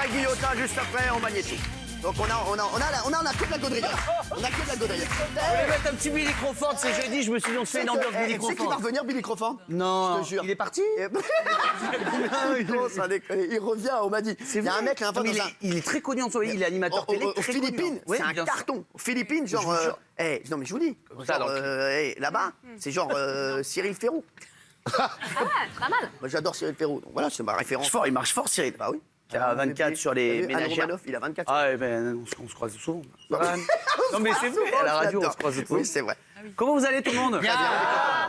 la guillotin juste après en magnétique. Donc on a que de la gaudriole. On a que de la gaudriole. Vous voulez mettre un petit Billy Crawford, c'est jeudi, je me suis dit on se fait une ambiance Billy Tu sais qui va Crawford. revenir, Billy Crawford? Non, Je te jure. il est parti. Non, ça déconne. Il revient, on m'a dit. Il y a un mec là, Non, mais il est très connu en Somalie, il est animateur télé. Aux très connu, Philippines, hein. Oui, c'est un bien sûr. carton. Aux Philippines, genre. Je vous jure. Non, mais je vous dis. ça, Genre, donc. là-bas, c'est genre Cyril Ferraud. Ah, pas mal. Moi, j'adore Cyril Ferraud. Donc voilà, c'est ma référence. Il marche fort, Cyril. Bah oui. Il a 24 sur les Anne ménagères. Romanoff, il a 24. Ah, ouais, ben, on se croise souvent. Non, mais c'est vrai, à la radio, on se croise souvent. Oui, c'est vrai. Comment vous allez, tout le monde? Bien.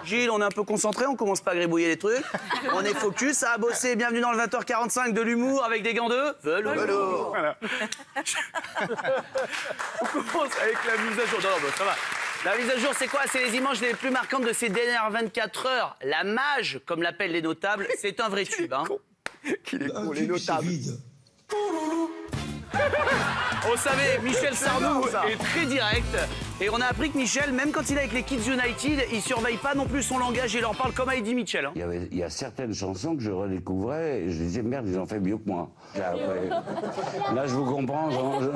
Gilles, on est un peu concentré, on commence pas à gribouiller les trucs. On est focus, ça a bossé. Bienvenue dans le 20h45 de l'humour avec des gants de velours. Voilà. On commence avec la mise à jour. Non, bah, ça va. La mise à jour, c'est quoi? C'est les images les plus marquantes de ces dernières 24 heures. La mage, comme l'appellent les notables, c'est un vrai tube. Hein. Qu'il est con, les notables. On savait, Michel Sardou est très direct. Et on a appris que Michel, même quand il est avec les Kids United, il surveille pas non plus son langage et il leur parle comme Heidi Mitchell. Hein. Il y a certaines chansons que je redécouvrais et je disais merde, ils ont fait mieux que moi. Là, je vous comprends,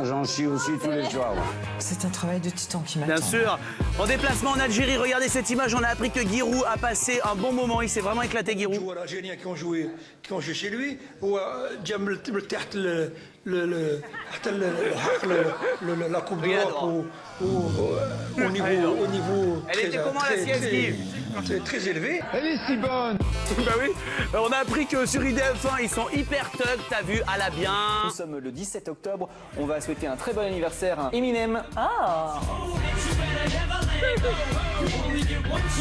j'en chie aussi tous les soirs. Moi. C'est un travail de titan qui m'attend. Bien sûr. En déplacement en Algérie, regardez cette image, on a appris que Giroud a passé un bon moment. Il s'est vraiment éclaté, Giroud. Les joueurs algériens qui ont joué chez lui, la Coupe d'Europe au niveau Elle était comment, la sieste, Guy? très élevé. Bah oui. On a appris que sur IDF1, ils sont hyper thug, t'as vu, à la bien. Nous sommes le 17 octobre, on va souhaiter un très bon anniversaire à Eminem.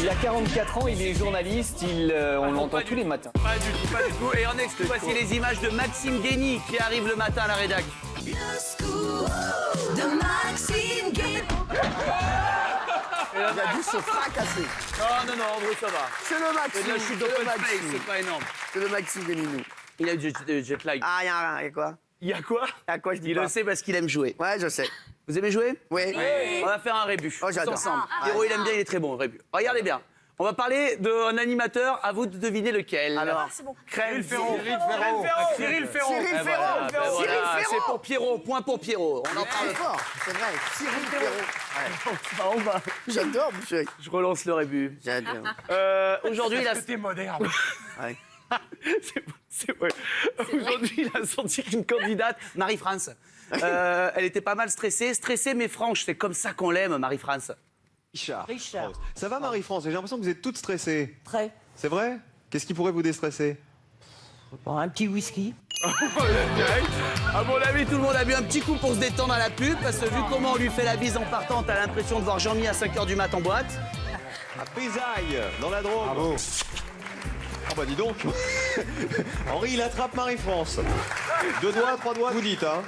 Il a 44 ans, il est journaliste, on l'entend tous les matins. Pas du tout, pas du tout. Et en exclu, voici les images de Maxime Guény qui arrive le matin à la rédac. Le scoop de Maxime Guény. Il a dû se fracasser. Non, en gros, ça va. C'est le Maxime. C'est de la chute d'open space, c'est pas énorme. C'est le Maxime Guéninou. Il a eu du jet lag. Ah, il y a quoi? Il y a quoi? À quoi je dis Il pas? le sait parce qu'il aime jouer. Ouais, je sais. Vous aimez jouer? Oui. On va faire un rébut. Oh, j'adore. Tous ensemble. Héros, il aime bien, il est très bon, rébut. Regardez bien. On va parler d'un animateur, à vous de deviner lequel. Alors, Cyril Ferraud. Cyril Ferraud. Cyril Ben Ferraud. voilà, Cyril Ferraud. c'est pour Pierrot, point pour Pierrot. On en Très parle. fort, c'est vrai. Cyril Ferraud. J'adore, monsieur. Je relance le rébut. J'adore. Aujourd'hui, il a... T'es moderne. Ouais. C'est vrai. Aujourd'hui, il a senti qu'une candidate, Marie-France, elle était pas mal stressée mais franche. C'est comme ça qu'on l'aime, Marie-France. Richard. Ça va Marie-France? J'ai l'impression que vous êtes toutes stressées. Très. C'est vrai? Qu'est-ce qui pourrait vous déstresser? Bon, un petit whisky. À mon avis, tout le monde a bu un petit coup pour se détendre à la pub, parce que vu comment on lui fait la bise en partant, t'as l'impression de voir Jean-Mi à 5h du mat en boîte. À Pézaille, dans la Drôme. Bravo. Oh bah dis donc. Henri, il attrape Marie-France. 2 doigts, 3 doigts, vous dites, hein?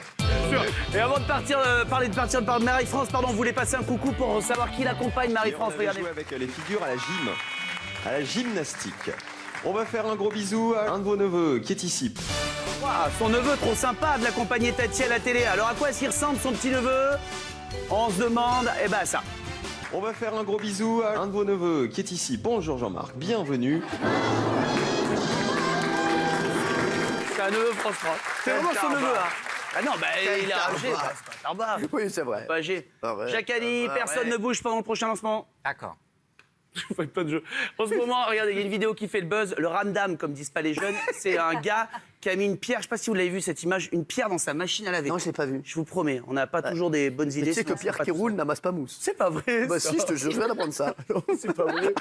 Et avant de partir, parler de partir par Marie-France, pardon, on voulait passer un coucou pour savoir qui l'accompagne, Marie-France. On avait Regardez. joué avec les figures à la gymnastique. On va faire un gros bisou à un de vos neveux qui est ici. Ouah, son neveu, trop sympa de l'accompagner Tati à la télé. Alors à quoi est-ce qu'il ressemble, son petit neveu? On se demande, eh ben ça. On va faire un gros bisou à un de vos neveux qui est ici. Bonjour Jean-Marc, bienvenue. C'est un neveu franchement. C'est vraiment son neveu, hein. Ah non, bah il est âgé, Tarba. c'est pas Tarba. Oui, c'est vrai. Pas âgé. Ah ouais. Jacques Ali, Ah ouais. personne ne bouge pendant le prochain lancement. D'accord. Vous faites pas de jeu. En ce moment, regardez, il y a une vidéo qui fait le buzz. Le ramdam, comme disent pas les jeunes, c'est un gars qui a mis une pierre, je sais pas si vous l'avez vu cette image, une pierre dans sa machine à laver. Non, je l'ai pas vu. Je vous promets, on n'a pas toujours des bonnes Mais idées. tu sais que sinon c'est Pierre pas qui tout roule ça. n'amasse pas mousse. C'est pas vrai. Bah ça. si, je te jure, je viens d'apprendre ça. Non, c'est pas vrai.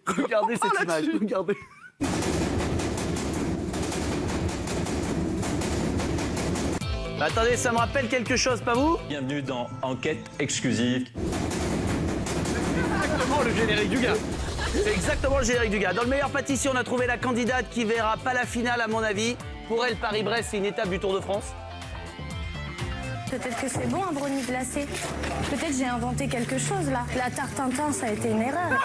Regardez cette image, regardez. Attendez, ça me rappelle quelque chose, pas vous? Bienvenue dans Enquête exclusive. Exactement le générique du gars. C'est exactement le générique du gars. Dans le meilleur pâtissier, on a trouvé la candidate qui verra pas la finale, à mon avis. Pour elle, Paris-Brest, c'est une étape du Tour de France. Peut-être que c'est bon un brownie glacé. Peut-être j'ai inventé quelque chose là. La tarte Tintin, ça a été une erreur.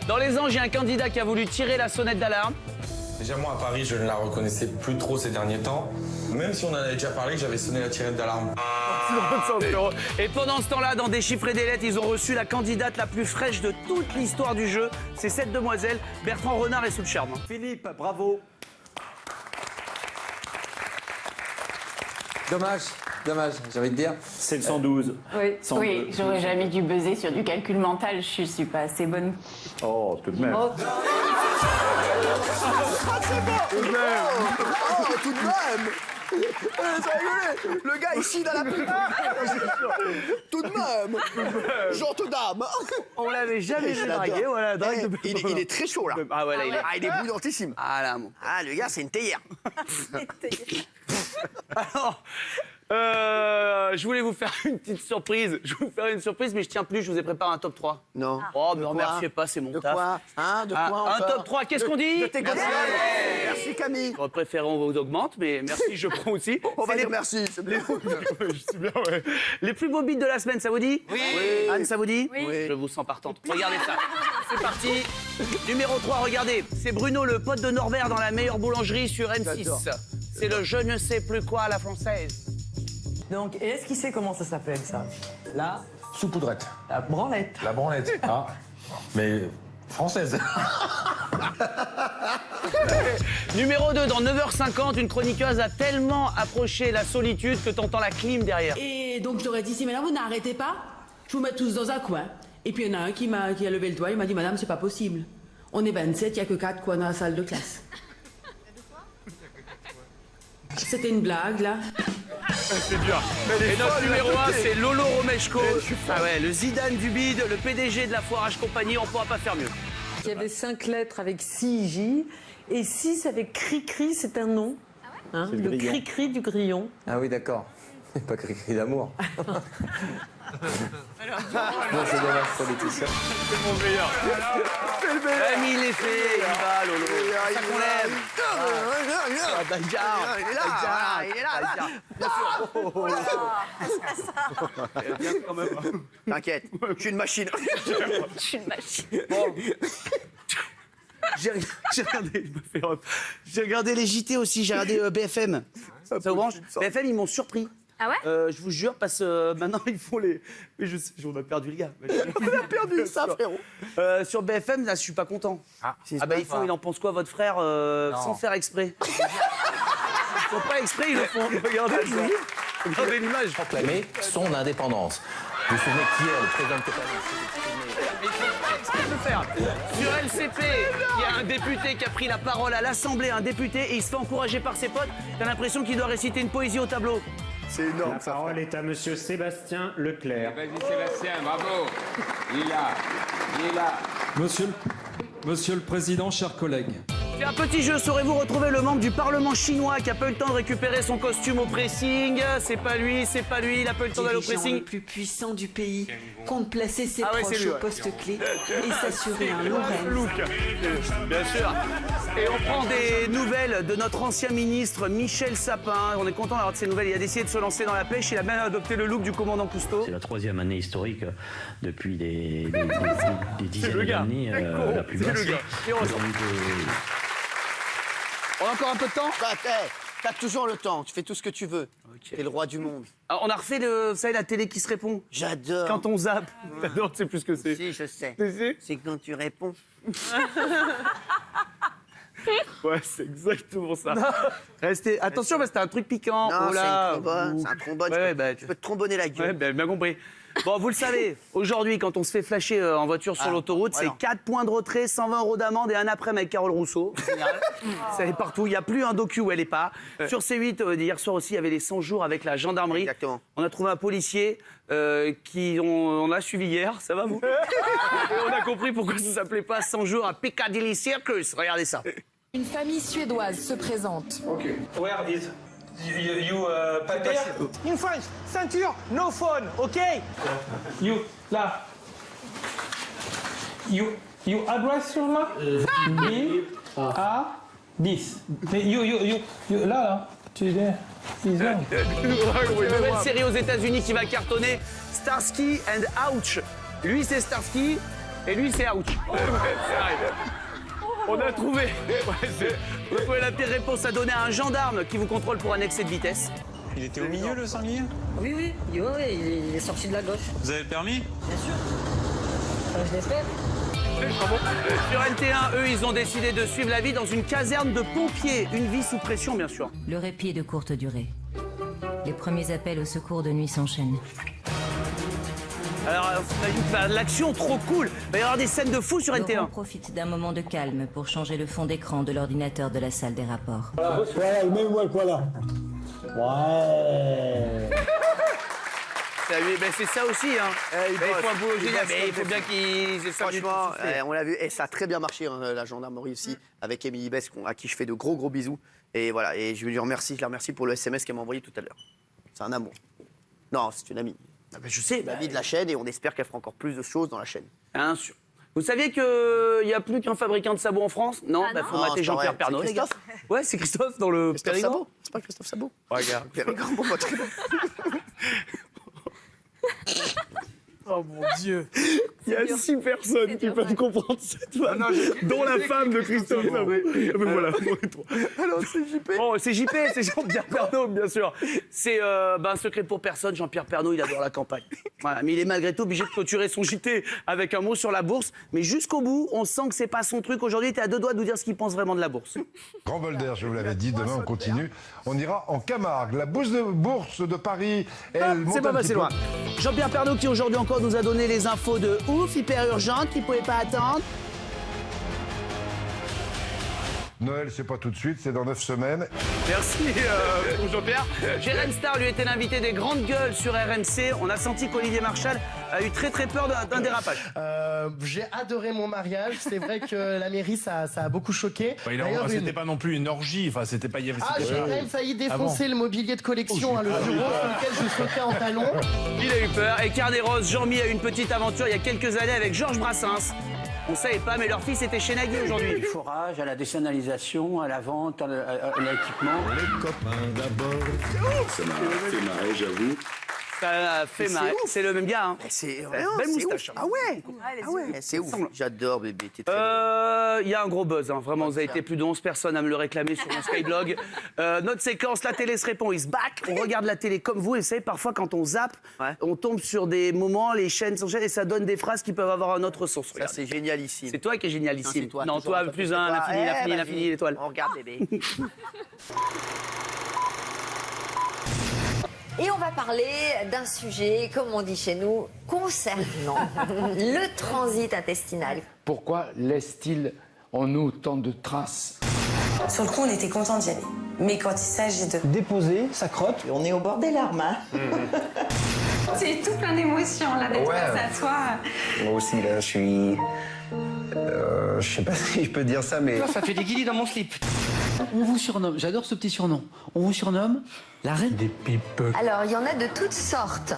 Dans les Anges, il y a un candidat qui a voulu tirer la sonnette d'alarme. Déjà, moi, à Paris, je ne la reconnaissais plus trop ces derniers temps. Même si on en avait déjà parlé, que j'avais sonné la tirette d'alarme. Et pendant ce temps-là, dans Des chiffres et des lettres, ils ont reçu la candidate la plus fraîche de toute l'histoire du jeu. C'est cette demoiselle. Bertrand Renard est sous le charme. Philippe, bravo. Dommage, j'ai envie de dire. C'est le 112. Oui, 102. oui, j'aurais jamais dû buzzer sur du calcul mental, je suis pas assez bonne. Oh, tout de même. Ah, c'est bon. Oh, tout de même. Ça rigolait. Le gars ici dans la pub. Tout de même. Gente dame. On l'avait jamais Je vu draguer, l'adore. voilà. Il est très chaud là. Ah ouais, là, il est... Ah, il est brillantissime. Ah là, mon... Ah, le gars, c'est une théière. Alors, je voulais vous faire une petite surprise. Je vais vous faire une surprise, mais je tiens plus, je vous ai préparé un top 3. Non. Oh, De me quoi remerciez pas, c'est mon De taf. quoi hein, de quoi Un encore top 3, qu'est-ce qu'on dit? De tes Merci. Merci Camille. J'aurais préféré on vous augmente, mais merci, je prends aussi. On va C'est dire les... merci. C'est bien. Je sais bien, ouais. Les plus beaux beats de la semaine, ça vous dit? Oui. Anne, ça vous dit? Oui. Je vous sens partante. Regardez ça. C'est parti. Numéro 3, regardez. C'est Bruno, le pote de Norbert, dans la meilleure boulangerie sur M6. J'adore. C'est le je ne sais plus quoi à la française. Donc, et est-ce qu'il sait comment ça s'appelle, ça? La Saupoudrette. branlette. La branlette. Ah. Mais française. Numéro 2, dans 9h50, une chroniqueuse a tellement approché la solitude que t'entends la clim derrière. Et donc, je leur ai dit, si madame, vous n'arrêtez pas, je vous mets tous dans un coin. Et puis, il y en a un qui a levé le doigt, il m'a dit, madame, c'est pas possible. On est 27, il n'y a que 4 coins dans la salle de classe. C'était une blague, là. C'est dur. Et notre numéro 1, c'est Lolo Romeshko. Ah ouais, le Zidane du bide, le PDG de la Foirage Compagnie, on pourra pas faire mieux. Il y avait 5 lettres avec 6 J et 6 avec Cri-Cri, c'est un nom. Hein, C'est le le grillon. Cri-Cri du grillon. Ah oui, d'accord. Pas cri d'amour. Bon, c'est dommage pour les t-shirts. C'est mon meilleur. Ami, il est fait, il va, Lolo. C'est ça qu'on l'aime. Ah, Daïgar. Il est là. Il est là. Bien quand même. T'inquiète, je suis une machine. Je suis une machine. Bon. J'ai regardé les JT aussi, j'ai regardé BFM. Ça vous branche? BFM, ils m'ont surpris. Ah ouais? Je vous jure, parce que maintenant ils font les. Mais je sais, on a perdu le gars. On a perdu ça, frérot. Sur BFM, là, je suis pas content. Ah bah ils font, il en pense quoi, votre frère, sans faire exprès. Ils font pas exprès, ils le font. Regardez, regardez l'image. Proclamer son indépendance. Vous vous souvenez qui est le président de Exprès de le faire. Sur LCP, il y a un député qui a pris la parole à l'Assemblée, un député, et il se fait encourager par ses potes. T'as l'impression qu'il doit réciter une poésie au tableau. C'est énorme. La parole est à monsieur Sébastien Leclerc. Vas-y Sébastien, bravo. Il est là. Monsieur le Président, chers collègues. C'est un petit jeu, saurez-vous retrouver le membre du Parlement chinois qui a pas eu le temps de récupérer son costume au pressing? C'est pas lui, il a pas eu le temps d'aller au Dirigeant pressing. le plus puissant du pays compte placer ses Ah ouais, proches c'est lui, au ouais. poste clé et s'assurer un long règne. Bien sûr. Et on prend des nouvelles de notre ancien ministre Michel Sapin. On est content d'avoir de ces nouvelles. Il a décidé de se lancer dans la pêche. Il a même adopté le look du commandant Cousteau. C'est la 3e année historique depuis des dizaines d'années la plus basse. Et on a encore un peu de temps? T'as toujours le temps, tu fais tout ce que tu veux. T'es le roi du monde. On a refait vous savez, la télé qui se répond. J'adore. Quand on zappe. T'adores, tu sais plus ce que c'est. Si, je sais. Tu sais? C'est quand tu réponds. Ouais, c'est exactement ça. Restez. Attention, parce que t'as un truc piquant. Non, Oh là. c'est un trombone. Ouais, Tu peux te trombonner la Ouais, gueule. bien compris. Bon, vous le savez, aujourd'hui, quand on se fait flasher en voiture sur l'autoroute, voilà. c'est 4 points de retrait, 120 € d'amende et un après-midi avec Carole Rousseau. En général. Ça est partout. Il n'y a plus un docu où elle n'est pas. Sur C8, hier soir aussi, il y avait les 100 jours avec la gendarmerie. Exactement. On a trouvé un policier on a suivi hier. Ça va, vous? Et on a compris pourquoi ça ne s'appelait pas 100 jours à Piccadilly Circus. Regardez ça. Une famille suédoise se présente. Where is you papier? In French, ceinture, no phone, ok? You là. You address sur là? B A 10. Mais you là. Tu es là. Une nouvelle série aux États-Unis qui va cartonner, Starsky and Ouch. Lui, c'est Starsky et lui, c'est Ouch. On a trouvé. On a trouvé la pire réponse à donner à un gendarme qui vous contrôle pour un excès de vitesse. Il était au milieu le sanglier? Oui, il est sorti de la gauche. Vous avez le permis? Bien sûr. Je l'espère. Sur NT1, eux, ils ont décidé de suivre la vie dans une caserne de pompiers. Une vie sous pression, bien sûr. Le répit est de courte durée. Les premiers appels au secours de nuit s'enchaînent. Alors, on a vu de l'action trop cool. Il va y avoir des scènes de fou sur Laurent NT1. profite d'un moment de calme pour changer le fond d'écran de l'ordinateur de la salle des rapports. Voilà, le même voilà. Ouais. C'est ça aussi, hein. Il faut un boulot génial, mais il faut bien qu'ils aient ça. Franchement, on l'a vu, et ça a très bien marché, hein, la gendarmerie aussi, avec Émilie Bess, à qui je fais de gros bisous. Et voilà, et je la remercie pour le SMS qu'elle m'a envoyé tout à l'heure. C'est un amour. Non, c'est une amie. Ah ben, je sais, L'amie de la chaîne, et on espère qu'elle fera encore plus de choses dans la chaîne. Bien sûr. Vous saviez qu'il n'y a plus qu'un fabricant de sabots en France? Non, Ah faut non, mater c'est Jean-Pierre pas vrai. Pernaut, C'est les gars. Christophe Ouais, c'est Christophe dans le Christophe Périgord. Sabot. C'est pas Christophe Sabot. Regarde. Périgord, mon pote. Oh mon Dieu. Il y a 6 personnes qui peuvent comprendre cette femme, dont la femme de Christophe Sabot. Voilà, Alors, c'est JP. Bon, c'est JP, c'est Jean-Pierre Pernaut, bien sûr. C'est un secret pour personne. Jean-Pierre Pernaut, il adore la campagne. Voilà, mais il est malgré tout obligé de clôturer son JT avec un mot sur la bourse. Mais jusqu'au bout, on sent que c'est pas son truc. Aujourd'hui, t'es à 2 doigts de nous dire ce qu'il pense vraiment de la bourse. Grand bol d'air, je vous l'avais dit, demain on continue. On ira en Camargue. La bourse de Paris, elle monte C'est pas un passé petit loin. peu. Jean-Pierre Pernaut qui aujourd'hui encore nous a donné les infos de ouf, hyper urgentes, qui pouvaient pas attendre. Noël, c'est pas tout de suite, c'est dans 9 semaines. Merci Jean-Pierre. Jérém Star lui était l'invité des grandes gueules sur RMC. On a senti qu'Olivier Marchal a eu très peur d'un dérapage. J'ai adoré mon mariage. C'est vrai que la mairie, ça a beaucoup choqué. C'était pas non plus une orgie. Enfin, c'était pas. J'ai quand même failli défoncer le mobilier de collection, le bureau sur lequel je sautais en talons. Il a eu peur. Et Carnet Rose, Jean-Mi a eu une petite aventure il y a quelques années avec Georges Brassens. On savait pas, mais leur fils était chez Nagui aujourd'hui. Du forage, à la désonalisation, à la vente, à l'équipement. Les copains d'abord. Ça m'a fait marrer, j'avoue. Ça a fait marrer. C'est le même gars, hein. C'est belle moustache. Ah ouais. C'est ouf. J'adore, bébé. T'es très il y a un gros buzz, hein. Vraiment, vous avez été plus de 11 personnes à me le réclamer sur mon Skyblog. Notre séquence, la télé se répond, il se back. On regarde la télé comme vous, et vous savez, parfois quand on zappe, on tombe sur des moments, les chaînes s'enchaînent et ça donne des phrases qui peuvent avoir un autre sens. Ça, c'est génialissime. C'est toi qui es génialissime. Non, toi, plus un, l'infini, l'étoile. On regarde, bébé. Et on va parler d'un sujet, comme on dit chez nous, concernant le transit intestinal. Pourquoi laisse-t-il en nous tant de traces? Sur le coup, on était contents d'y aller. Mais quand il s'agit de déposer sa crotte, on est au bord des larmes. Hein. C'est tout plein d'émotions, là, d'être face à toi. Moi aussi, là, je suis... je sais pas si je peux dire ça, mais... Ça fait des guillis dans mon slip. On vous surnomme, j'adore ce petit surnom, on vous surnomme la reine des pipes. Alors, il y en a de toutes sortes.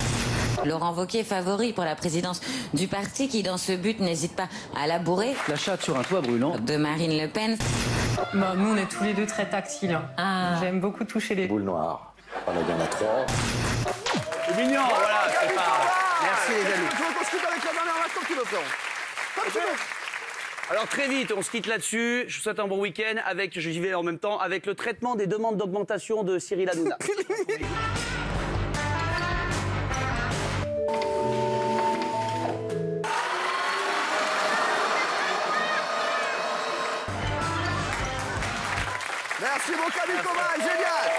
Laurent Wauquiez favori pour la présidence du parti qui, dans ce but, n'hésite pas à la bourrer. La chatte sur un toit brûlant. De Marine Le Pen. Bah, nous, on est tous les deux très tactiles. J'aime beaucoup toucher les... Boule noire. On a bien à 3. C'est mignon, voilà, c'est pas... Merci les amis. Je qu'on se quitte avec la dernière maintenant qui le feront. Alors très vite, on se quitte là-dessus. Je vous souhaite un bon week-end avec, j'y vais en même temps, avec le traitement des demandes d'augmentation de Cyril Hanouna. Merci mon Camille Thomas, génial.